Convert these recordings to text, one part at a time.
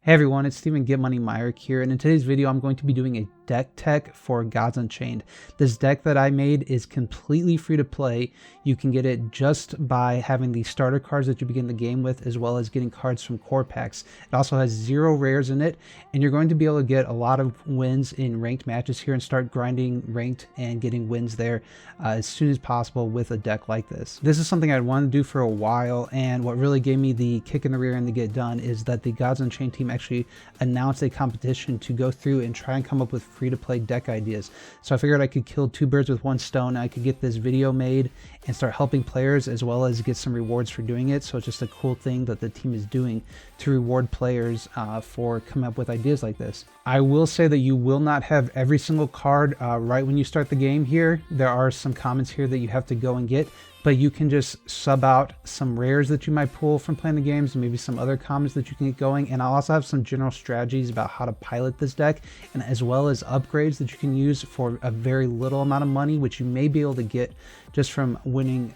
Hey everyone, it's Steven GetMoneyMyrick here, and in today's video I'm going to be doing a deck tech for Gods Unchained. This deck that I made is completely free to play. You can get it just by having the starter cards that you begin the game with, as well as getting cards from core packs. It also has 0 rares in it, and you're going to be able to get a lot of wins in ranked matches here and start grinding ranked and getting wins there as soon as possible with a deck like this. This is something I'd wanted to do for a while, and what really gave me the kick in the rear end to get it done is that the Gods Unchained team actually announced a competition to go through and try and come up with free-to-play deck ideas. So I figured I could kill 2 birds with 1 stone. I could get this video made and start helping players as well as get some rewards for doing it. So it's just a cool thing that the team is doing to reward players for coming up with ideas like this. I will say that you will not have every single card right when you start the game here. There are some commons here that you have to go and get, but you can just sub out some rares that you might pull from playing the games and maybe some other commons that you can get going. And I'll also have some general strategies about how to pilot this deck, and as well as upgrades that you can use for a very little amount of money, which you may be able to get just from winning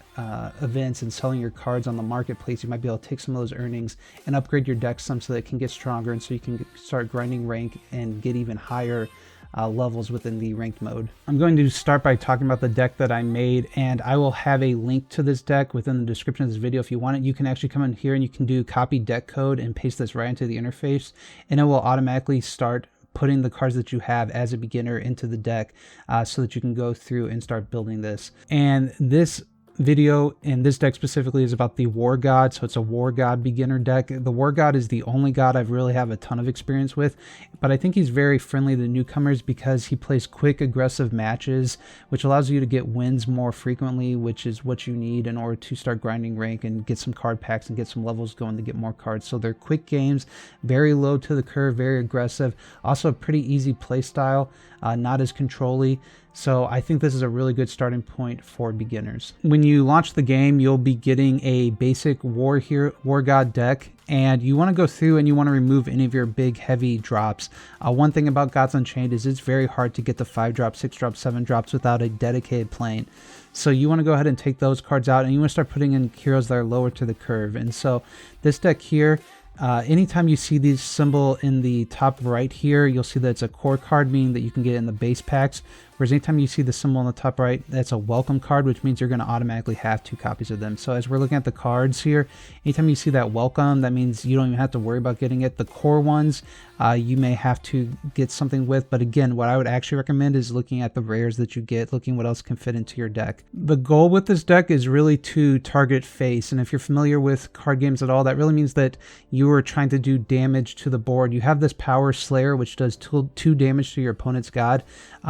events and selling your cards on the marketplace. You might be able to take some of those earnings and upgrade your deck some so that it can get stronger, and so you can start grinding rank and get even higher levels within the ranked mode. I'm going to start by talking about the deck that I made, and I will have a link to this deck within the description of this video. If you want it, you can actually come in here and you can do copy deck code and paste this right into the interface, and it will automatically start putting the cards that you have as a beginner into the deck so that you can go through and start building this. And this video and this deck specifically is about the War God, so it's a War God beginner deck. The War God is the only god I've really have a ton of experience with, but I think he's very friendly to newcomers because he plays quick aggressive matches, which allows you to get wins more frequently, which is what you need in order to start grinding rank and get some card packs and get some levels going to get more cards. So they're quick games, very low to the curve, very aggressive, also a pretty easy play style, not as control-y. So I think this is a really good starting point for beginners. When you launch the game, you'll be getting a basic War God deck, and you want to go through and you want to remove any of your big heavy drops. One thing about Gods Unchained is it's very hard to get the 5 drops, 6 drops, 7 drops without a dedicated plane. So you want to go ahead and take those cards out, and you want to start putting in heroes that are lower to the curve. And so this deck here, anytime you see this symbol in the top right here, you'll see that it's a core card, meaning that you can get it in the base packs. Whereas anytime you see the symbol on the top right, that's a welcome card, which means you're going to automatically have 2 copies of them. So as we're looking at the cards here, anytime you see that welcome, that means you don't even have to worry about getting it. The core ones, you may have to get something with, but again, what I would actually recommend is looking at the rares that you get, looking what else can fit into your deck. The goal with this deck is really to target face, and if you're familiar with card games at all, that really means that you are trying to do damage to the board. You have this Power Slayer, which does 2 damage to your opponent's god.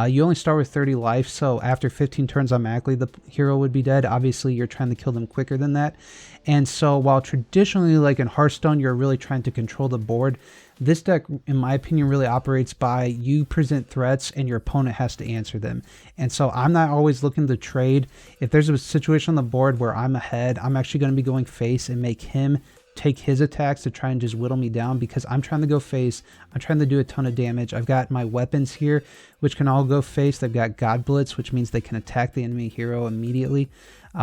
You only start with 30 life, so after 15 turns automatically the hero would be dead. Obviously you're trying to kill them quicker than that, and so while traditionally, like in Hearthstone, you're really trying to control the board, this deck, in my opinion, really operates by you present threats and your opponent has to answer them. And so I'm not always looking to trade. If there's a situation on the board where I'm ahead, I'm actually going to be going face and make him take his attacks to try and just whittle me down, because I'm trying to go face. I'm trying to do a ton of damage. I've got my weapons here, which can all go face. They've got God Blitz, which means they can attack the enemy hero immediately.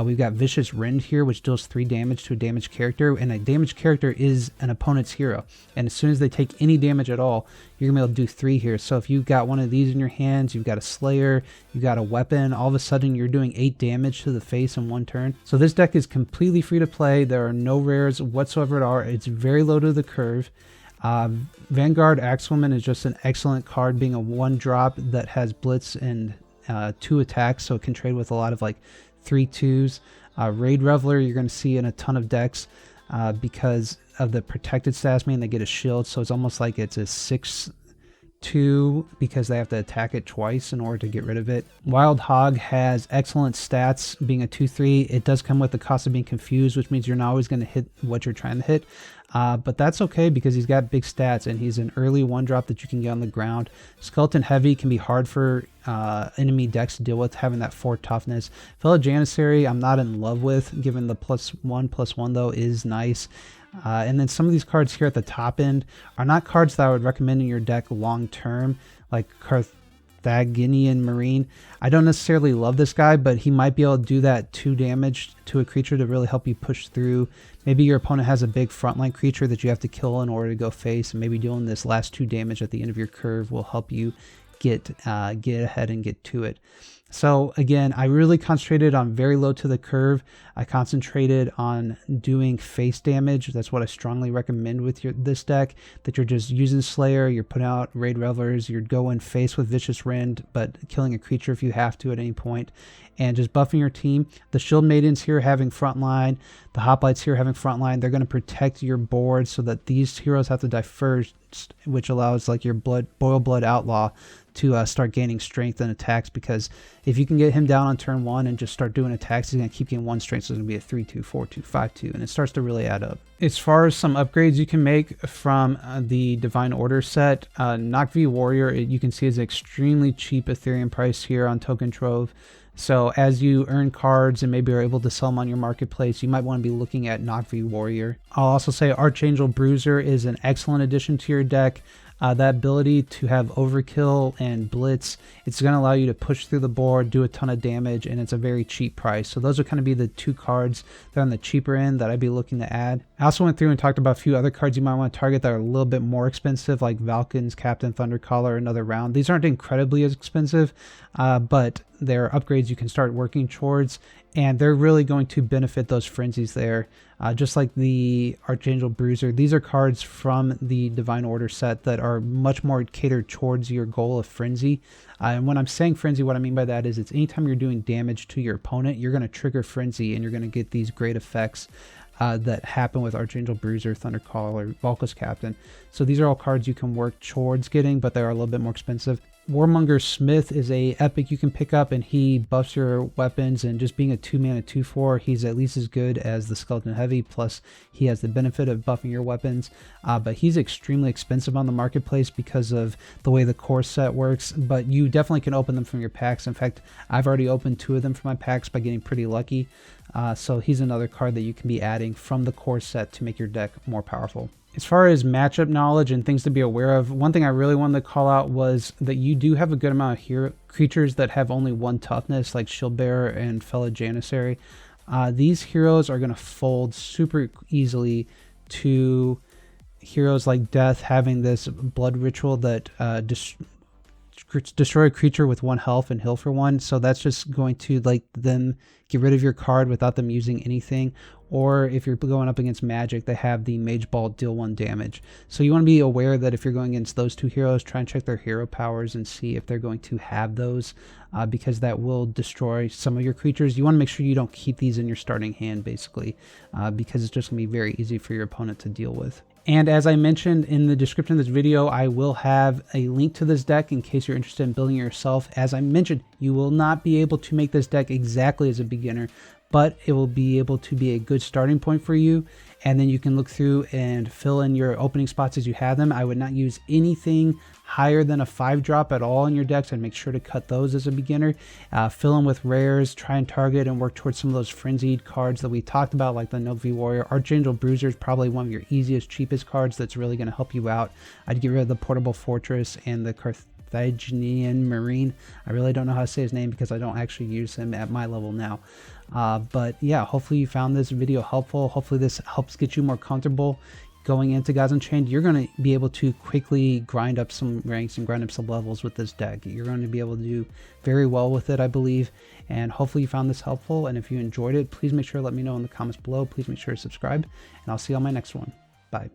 We've got Vicious Rend here, which deals 3 damage to a damaged character, and a damaged character is an opponent's hero. And as soon as they take any damage at all, you're going to be able to do 3 here. So if you've got one of these in your hands, you've got a Slayer, you've got a weapon, all of a sudden you're doing 8 damage to the face in 1 turn. So this deck is completely free to play. There are no rares whatsoever at all. It's very low to the curve. Vanguard Axewoman is just an excellent card, being a 1-drop that has Blitz and 2 attacks, so it can trade with a lot of like 3/2s. Raid Reveler you're going to see in a ton of decks because of the protected stats, meaning they get a shield, so it's almost like it's a 6/2 because they have to attack it twice in order to get rid of it. Wild Hog has excellent stats, being a 2/3. It does come with the cost of being confused, which means you're not always going to hit what you're trying to hit. But that's okay because he's got big stats and he's an early 1-drop that you can get on the ground. Skeleton Heavy can be hard for enemy decks to deal with, having that 4 toughness. Fellow Janissary I'm not in love with, given the +1/+1 though is nice. And then some of these cards here at the top end are not cards that I would recommend in your deck long term, like Carthaginian Marine. I don't necessarily love this guy, but he might be able to do that 2 damage to a creature to really help you push through. Maybe your opponent has a big frontline creature that you have to kill in order to go face, and maybe doing this last 2 damage at the end of your curve will help you get ahead and get to it. So again, I really concentrated on very low to the curve. I concentrated on doing face damage. That's what I strongly recommend with this deck, that you're just using Slayer, you're putting out Raid Revelers, you're going face with Vicious Rend, but killing a creature if you have to at any point, and just buffing your team. The Shield Maidens here having frontline, the Hoplites here having frontline, they're going to protect your board so that these heroes have to die first, which allows like your Boil Blood Outlaw to start gaining strength and attacks, because if you can get him down on turn 1 and just start doing attacks, he's going to keep getting 1 strength, so it's going to be a 3-2, 4-2, 5-2, and it starts to really add up. As far as some upgrades you can make from the Divine Order set, Noct V Warrior, you can see is an extremely cheap Ethereum price here on Token Trove. So as you earn cards and maybe are able to sell them on your marketplace, you might want to be looking at Noct V Warrior. I'll also say Archangel Bruiser is an excellent addition to your deck. That ability to have Overkill and Blitz, it's going to allow you to push through the board, do a ton of damage, and it's a very cheap price. So those are kind of be the 2 cards that are on the cheaper end that I'd be looking to add. I also went through and talked about a few other cards you might want to target that are a little bit more expensive, like Valkyn's Captain Thundercaller, Another Round. These aren't incredibly as expensive, but they're upgrades you can start working towards, and they're really going to benefit those frenzies there. Just like the Archangel Bruiser, these are cards from the Divine Order set that are much more catered towards your goal of Frenzy. And when I'm saying Frenzy, what I mean by that is it's anytime you're doing damage to your opponent, you're going to trigger Frenzy, and you're going to get these great effects that happen with Archangel Bruiser, Thundercaller, Valkyn's Captain. So these are all cards you can work towards getting, but they are a little bit more expensive. Warmonger Smith is a epic you can pick up, and he buffs your weapons, and just being a 2-mana 2/4, he's at least as good as the Skeleton Heavy, plus he has the benefit of buffing your weapons, but he's extremely expensive on the marketplace because of the way the core set works, but you definitely can open them from your packs. In fact, I've already opened 2 of them from my packs by getting pretty lucky, so he's another card that you can be adding from the core set to make your deck more powerful. As far as matchup knowledge and things to be aware of, one thing I really wanted to call out was that you do have a good amount of creatures that have only 1 toughness, like Shieldbearer and Fellow Janissary. These heroes are going to fold super easily to heroes like Death having this blood ritual that destroy a creature with 1 health and heal for 1. So that's just going to like them get rid of your card without them using anything. Or if you're going up against Magic, they have the Mage Ball deal 1 damage. So you want to be aware that if you're going against those 2 heroes, try and check their hero powers and see if they're going to have those, because that will destroy some of your creatures. You want to make sure you don't keep these in your starting hand, basically, because it's just going to be very easy for your opponent to deal with. And as I mentioned in the description of this video, I will have a link to this deck in case you're interested in building it yourself. As I mentioned, you will not be able to make this deck exactly as a beginner, but it will be able to be a good starting point for you, and then you can look through and fill in your opening spots as you have them. I would not use anything higher than a 5-drop at all in your decks, and make sure to cut those as a beginner. Fill in with rares, try and target and work towards some of those frenzied cards that we talked about, like the Noct V Warrior. Archangel Bruiser is probably one of your easiest, cheapest cards that's really going to help you out. I'd get rid of the Portable Fortress and the Carthaginian Marine. I really don't know how to say his name because I don't actually use him at my level now. But yeah, hopefully you found this video helpful. Hopefully this helps get you more comfortable going into Gods Unchained. You're going to be able to quickly grind up some ranks and grind up some levels with this deck. You're going to be able to do very well with it, I believe. And hopefully you found this helpful. And if you enjoyed it, please make sure to let me know in the comments below. Please make sure to subscribe, and I'll see you on my next one. Bye.